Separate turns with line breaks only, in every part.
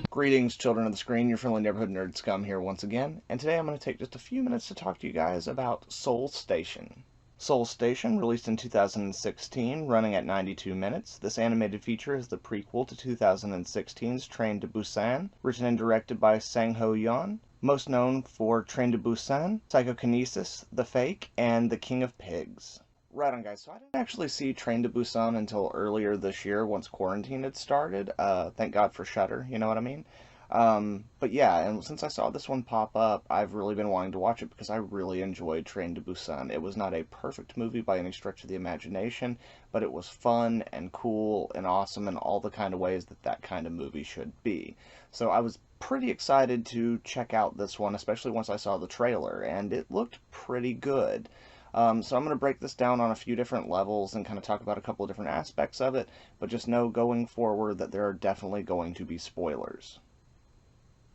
Greetings, children of the screen. Your friendly neighborhood nerd scum here once again, and today I'm going to take just a few minutes to talk to you guys about Seoul Station. Seoul Station, released in 2016, running at 92 minutes. This animated feature is the prequel to 2016's Train to Busan, written and directed by Sang Ho-yeon, most known for Train to Busan, Psychokinesis, The Fake, and The King of Pigs. Right on, guys. So I didn't actually see Train to Busan until earlier this year once quarantine had started. Thank God for Shudder, you know what I mean? But yeah, and since I saw this one pop up, I've really been wanting to watch it because I really enjoyed Train to Busan. It was not a perfect movie by any stretch of the imagination, but it was fun and cool and awesome in all the kind of ways that that kind of movie should be. So I was pretty excited to check out this one, especially once I saw the trailer, and it looked pretty good. So I'm going to break this down on a few different levels and kind of talk about a couple of different aspects of it, but just know going forward that there are definitely going to be spoilers.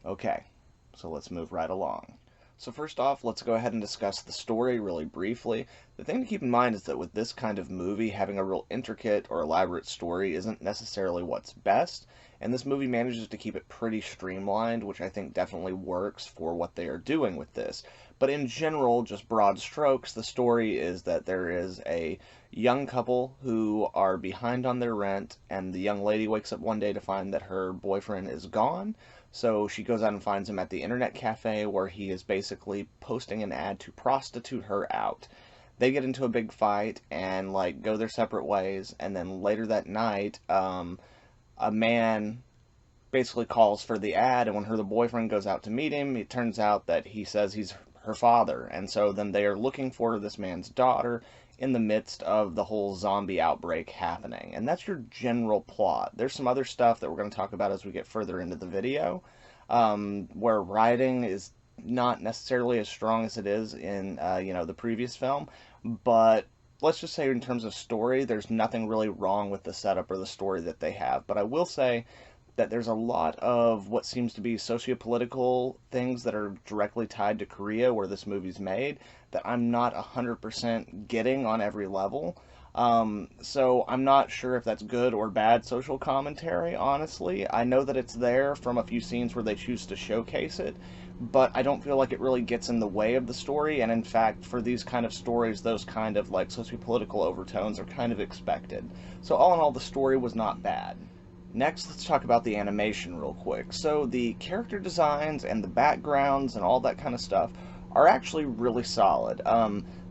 Okay, so let's move right along. So first off, let's go ahead and discuss the story really briefly. The thing to keep in mind is that with this kind of movie, having a real intricate or elaborate story isn't necessarily what's best, and this movie manages to keep it pretty streamlined, which I think definitely works for what they are doing with this. But in general, just broad strokes, the story is that there is a young couple who are behind on their rent, and the young lady wakes up one day to find that her boyfriend is gone. So she goes out and finds him at the internet cafe where he is basically posting an ad to prostitute her out. They get into a big fight and like go their separate ways, and then later that night, a man basically calls for the ad, and when the boyfriend goes out to meet him, it turns out that he says he's her father, and so then they are looking for this man's daughter in the midst of the whole zombie outbreak happening. And that's your general plot. There's some other stuff that we're going to talk about as we get further into the video, where writing is not necessarily as strong as it is in the previous film, but let's just say in terms of story, there's nothing really wrong with the setup or the story that they have. But I will say that there's a lot of what seems to be sociopolitical things that are directly tied to Korea, where this movie's made, that I'm not 100% getting on every level. So I'm not sure if that's good or bad social commentary, honestly. I know that it's there from a few scenes where they choose to showcase it, but I don't feel like it really gets in the way of the story, and in fact, for these kind of stories, those kind of like sociopolitical overtones are kind of expected. So all in all, the story was not bad. Next, let's talk about the animation real quick. So the character designs and the backgrounds and all that kind of stuff are actually really solid.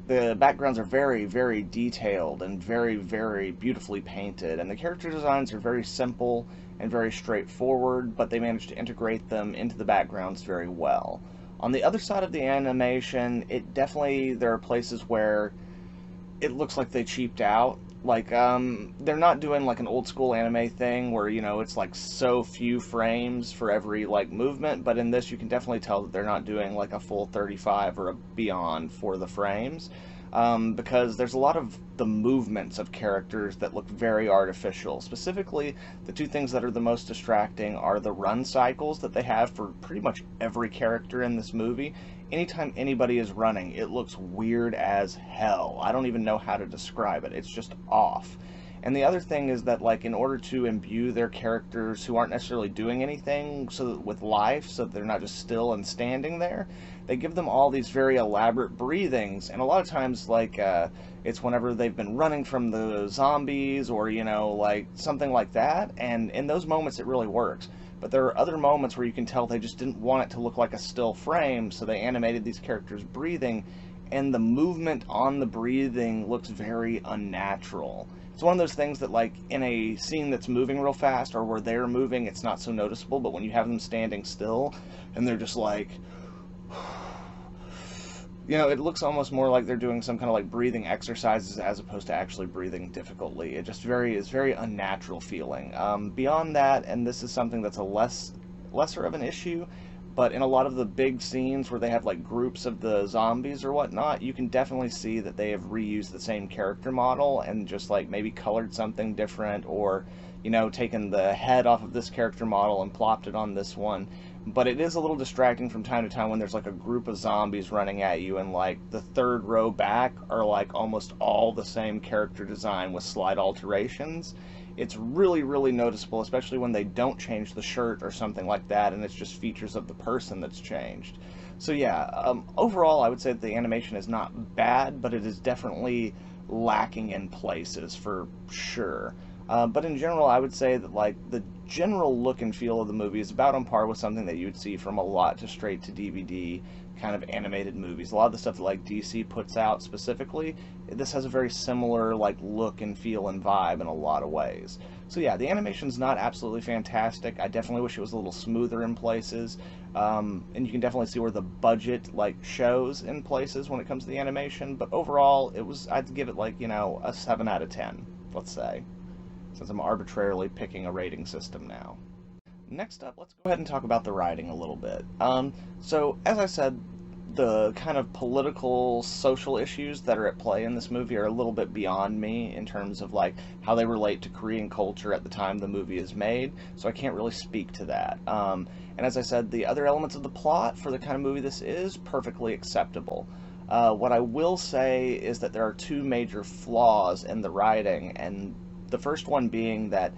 The backgrounds are very, very detailed and very, very beautifully painted, and the character designs are very simple and very straightforward, but they manage to integrate them into the backgrounds very well. On the other side of the animation, there are places where it looks like they cheaped out. Like, they're not doing like an old school anime thing where, it's like so few frames for every like movement, but in this you can definitely tell that they're not doing like a full 35 or a beyond for the frames, because there's a lot of the movements of characters that look very artificial. Specifically, the two things that are the most distracting are the run cycles that they have for pretty much every character in this movie. Anytime anybody is running, it looks weird as hell. I don't even know how to describe it. It's just off. And the other thing is that, like, in order to imbue their characters who aren't necessarily doing anything with life, so that they're not just still and standing there, they give them all these very elaborate breathings. And a lot of times, like, it's whenever they've been running from the zombies or, like, something like that. And in those moments, it really works. But there are other moments where you can tell they just didn't want it to look like a still frame, so they animated these characters breathing, and the movement on the breathing looks very unnatural. It's one of those things that, like, in a scene that's moving real fast, or where they're moving, it's not so noticeable, but when you have them standing still, and they're just like, it looks almost more like they're doing some kind of like breathing exercises as opposed to actually breathing difficultly. It just is very unnatural feeling. Beyond that, and this is something that's lesser of an issue, but in a lot of the big scenes where they have like groups of the zombies or whatnot, you can definitely see that they have reused the same character model and just like maybe colored something different, or taken the head off of this character model and plopped it on this one. but it is a little distracting from time to time when there's like a group of zombies running at you, and like the third row back are like almost all the same character design with slight alterations. It's really, really noticeable, especially when they don't change the shirt or something like that, and it's just features of the person that's changed. So yeah, overall I would say that the animation is not bad, but it is definitely lacking in places for sure. But in general, I would say that like the general look and feel of the movie is about on par with something that you would see from a lot to straight to DVD kind of animated movies. A lot of the stuff that like DC puts out specifically, this has a very similar like look and feel and vibe in a lot of ways. So yeah, the animation's not absolutely fantastic. I definitely wish it was a little smoother in places. And you can definitely see where the budget like shows in places when it comes to the animation. But overall, I'd give it like, you know, a 7 out of 10, let's say, since I'm arbitrarily picking a rating system now. Next up, let's go ahead and talk about the writing a little bit. So, as I said, the kind of political, social issues that are at play in this movie are a little bit beyond me in terms of like how they relate to Korean culture at the time the movie is made, so I can't really speak to that. And as I said, the other elements of the plot for the kind of movie this is perfectly acceptable. What I will say is that there are two major flaws in the writing, and the first one being that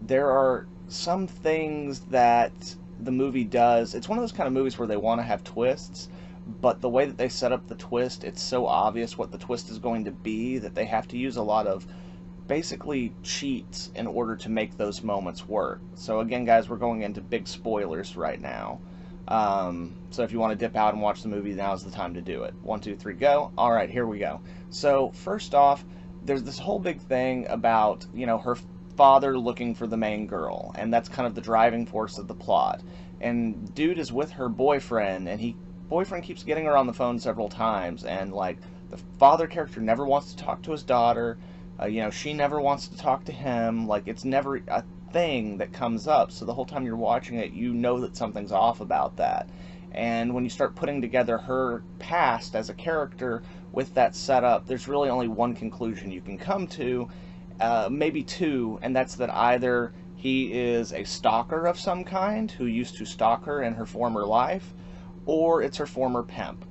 there are some things that the movie does. It's one of those kind of movies where they want to have twists, but the way that they set up the twist, it's so obvious what the twist is going to be that they have to use a lot of basically cheats in order to make those moments work. So again, guys, we're going into big spoilers right now. So if you want to dip out and watch the movie, now's the time to do it. 1, 2, 3, go. All right, here we go. So first off, there's this whole big thing about, you know, her father looking for the main girl, and that's kind of the driving force of the plot. And dude is with her boyfriend, and boyfriend keeps getting her on the phone several times, and like the father character never wants to talk to his daughter. You know, she never wants to talk to him. Like, it's never a thing that comes up, so the whole time you're watching it, you know that something's off about that. And when you start putting together her past as a character with that setup, there's really only one conclusion you can come to, maybe two, and that's that either he is a stalker of some kind who used to stalk her in her former life, or it's her former pimp.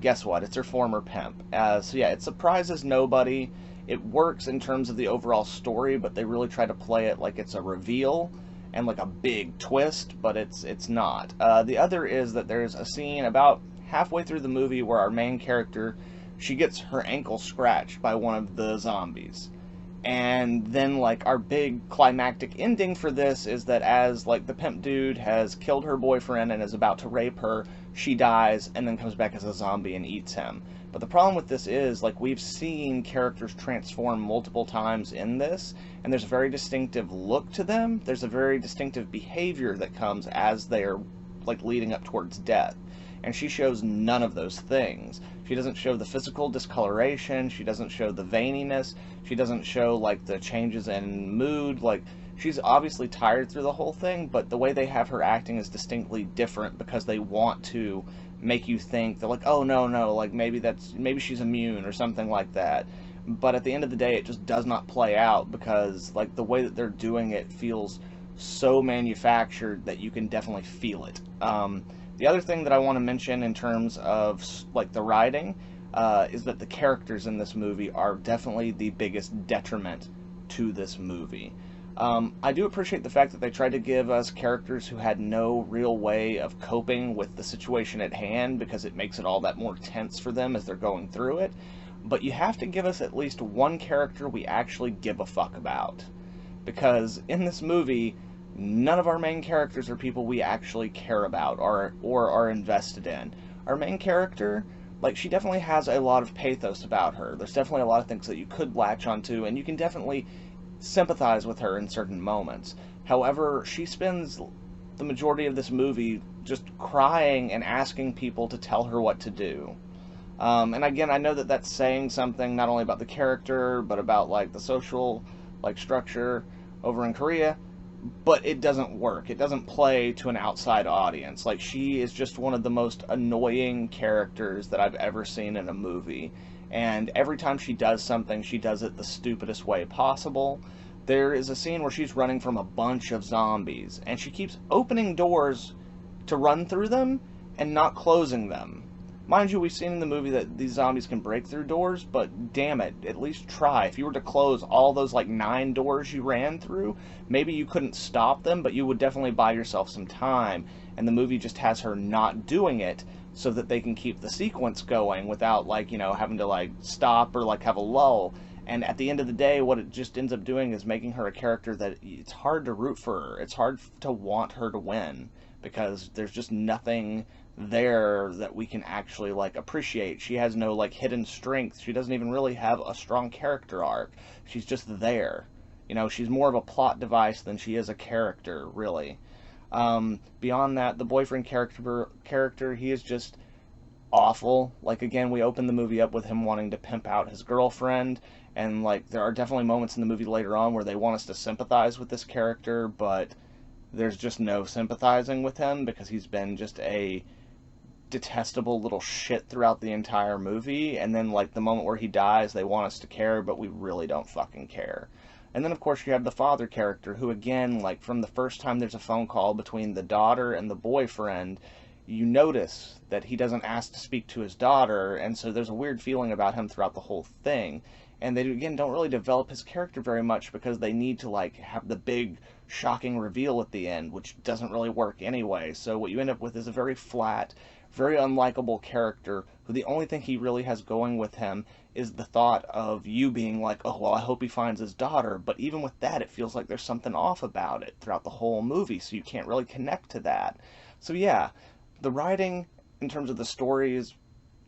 Guess what? It's her former pimp. So yeah, it surprises nobody. It works in terms of the overall story, but they really try to play it like it's a reveal and like a big twist, but it's not. The other is that there's a scene about halfway through the movie where our main character, she gets her ankle scratched by one of the zombies. And then like our big climactic ending for this is that as like the pimp dude has killed her boyfriend and is about to rape her, she dies and then comes back as a zombie and eats him. But the problem with this is, like, we've seen characters transform multiple times in this, and there's a very distinctive look to them. There's a very distinctive behavior that comes as they're like leading up towards death. And she shows none of those things. She doesn't show the physical discoloration, she doesn't show the veininess, she doesn't show like the changes in mood. Like, she's obviously tired through the whole thing, but the way they have her acting is distinctly different because they want to make you think they're like, oh no, like maybe she's immune or something like that. But at the end of the day, it just does not play out because like the way that they're doing it feels so manufactured that you can definitely feel it. The other thing that I want to mention in terms of like the writing is that the characters in this movie are definitely the biggest detriment to this movie. I do appreciate the fact that they tried to give us characters who had no real way of coping with the situation at hand, because it makes it all that more tense for them as they're going through it. But you have to give us at least one character we actually give a fuck about. Because in this movie, none of our main characters are people we actually care about or are invested in. Our main character, like, she definitely has a lot of pathos about her. There's definitely a lot of things that you could latch onto, and you can definitely sympathize with her in certain moments. However, she spends the majority of this movie just crying and asking people to tell her what to do. And again, I know that that's saying something not only about the character, but about like the social like structure over in Korea, but it doesn't work. It doesn't play to an outside audience. Like, she is just one of the most annoying characters that I've ever seen in a movie. And every time she does something, she does it the stupidest way possible. There is a scene where she's running from a bunch of zombies, and she keeps opening doors to run through them and not closing them. Mind you, we've seen in the movie that these zombies can break through doors, but damn it, at least try. If you were to close all those like 9 doors you ran through, maybe you couldn't stop them, but you would definitely buy yourself some time. And the movie just has her not doing it so that they can keep the sequence going without like, you know, having to like stop or like have a lull. And at the end of the day, what it just ends up doing is making her a character that it's hard to root for her. It's hard to want her to win because there's just nothing there that we can actually like appreciate. She has no like hidden strength. She doesn't even really have a strong character arc. She's just there. You know, she's more of a plot device than she is a character, really. Beyond that, the boyfriend character, he is just awful. Like, again, we open the movie up with him wanting to pimp out his girlfriend, and like there are definitely moments in the movie later on where they want us to sympathize with this character, but there's just no sympathizing with him because he's been just a detestable little shit throughout the entire movie, and then like the moment where he dies they want us to care, but we really don't fucking care. And then of course you have the father character who, again, like from the first time there's a phone call between the daughter and the boyfriend, you notice that he doesn't ask to speak to his daughter, and so there's a weird feeling about him throughout the whole thing. And they, again, don't really develop his character very much because they need to like have the big shocking reveal at the end, which doesn't really work anyway. So what you end up with is a very flat, very unlikable character who the only thing he really has going with him is the thought of you being like, oh, well, I hope he finds his daughter. But even with that, it feels like there's something off about it throughout the whole movie, so you can't really connect to that. So yeah, the writing in terms of the story is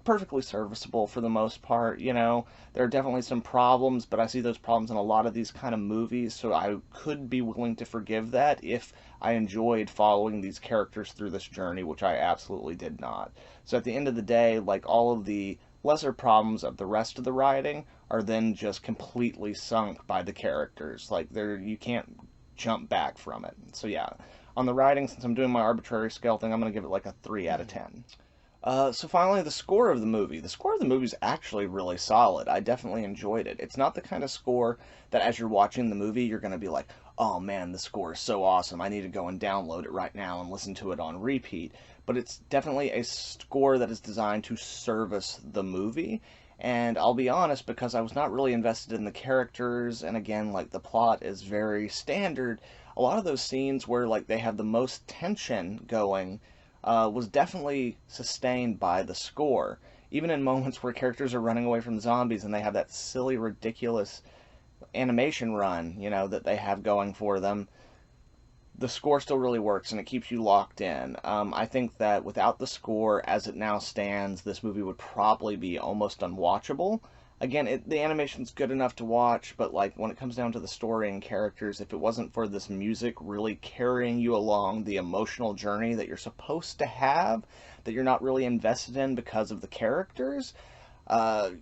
perfectly serviceable for the most part. You know, there are definitely some problems, but I see those problems in a lot of these kind of movies, so I could be willing to forgive that if I enjoyed following these characters through this journey, which I absolutely did not. So at the end of the day, like, all of the lesser problems of the rest of the writing are then just completely sunk by the characters. Like, you can't jump back from it. So yeah, on the writing, since I'm doing my arbitrary scale thing, I'm going to give it like a 3 out of 10. So finally, the score of the movie. The score of the movie is actually really solid. I definitely enjoyed it. It's not the kind of score that as you're watching the movie, you're going to be like, oh man, the score is so awesome. I need to go and download it right now and listen to it on repeat. But it's definitely a score that is designed to service the movie. And I'll be honest, because I was not really invested in the characters, and again, like, the plot is very standard, a lot of those scenes where like they have the most tension going was definitely sustained by the score. Even in moments where characters are running away from zombies and they have that silly, ridiculous animation run, you know, that they have going for them, the score still really works and it keeps you locked in. I think that without the score, as it now stands, this movie would probably be almost unwatchable. Again, the animation's good enough to watch, but like when it comes down to the story and characters, if it wasn't for this music really carrying you along the emotional journey that you're supposed to have, that you're not really invested in because of the characters,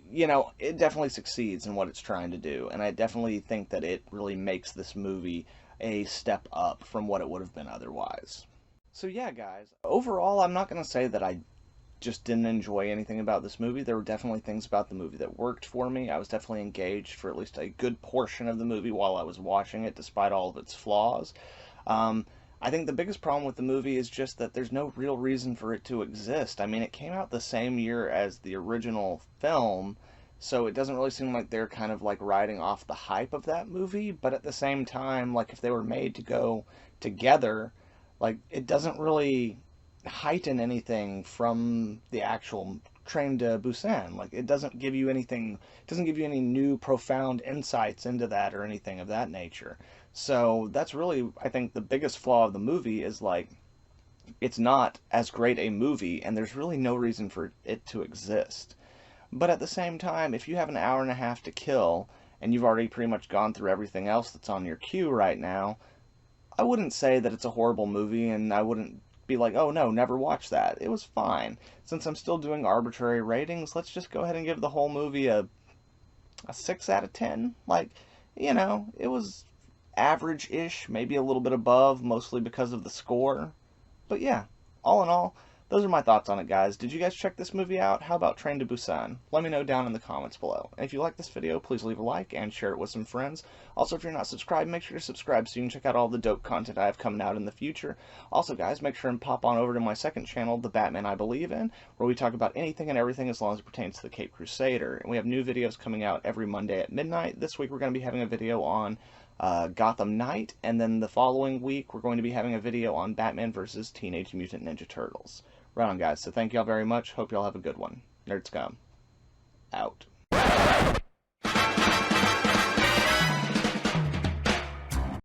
you know, it definitely succeeds in what it's trying to do. And I definitely think that it really makes this movie a step up from what it would have been otherwise. So yeah, guys, overall, I'm not going to say that I just didn't enjoy anything about this movie. There were definitely things about the movie that worked for me. I was definitely engaged for at least a good portion of the movie while I was watching it, despite all of its flaws. I think the biggest problem with the movie is just that there's no real reason for it to exist. I mean, it came out the same year as the original film, so it doesn't really seem like they're kind of like riding off the hype of that movie, but at the same time, like, if they were made to go together, like, it doesn't really heighten anything from the actual Train to Busan. Like, it doesn't give you anything, it doesn't give you any new profound insights into that or anything of that nature. So that's really, I think, the biggest flaw of the movie is, like, it's not as great a movie and there's really no reason for it to exist. But at the same time, if you have an hour and a half to kill and you've already pretty much gone through everything else that's on your queue right now, I wouldn't say that it's a horrible movie, and I wouldn't be like, oh no, never watch that. It was fine. Since I'm still doing arbitrary ratings, let's just go ahead and give the whole movie a 6 out of 10. Like, you know, it was average-ish, maybe a little bit above, mostly because of the score. But yeah, all in all, those are my thoughts on it, guys. Did you guys check this movie out? How about Train to Busan? Let me know down in the comments below. And if you like this video, please leave a like and share it with some friends. Also, if you're not subscribed, make sure to subscribe so you can check out all the dope content I have coming out in the future. Also, guys, make sure and pop on over to my second channel, The Batman I Believe In, where we talk about anything and everything as long as it pertains to the Caped Crusader. And we have new videos coming out every Monday at midnight. This week we're going to be having a video on Gotham Knight, and then the following week we're going to be having a video on Batman vs. Teenage Mutant Ninja Turtles. Right on, guys. So thank y'all very much. Hope y'all have a good one. Nerdscum out.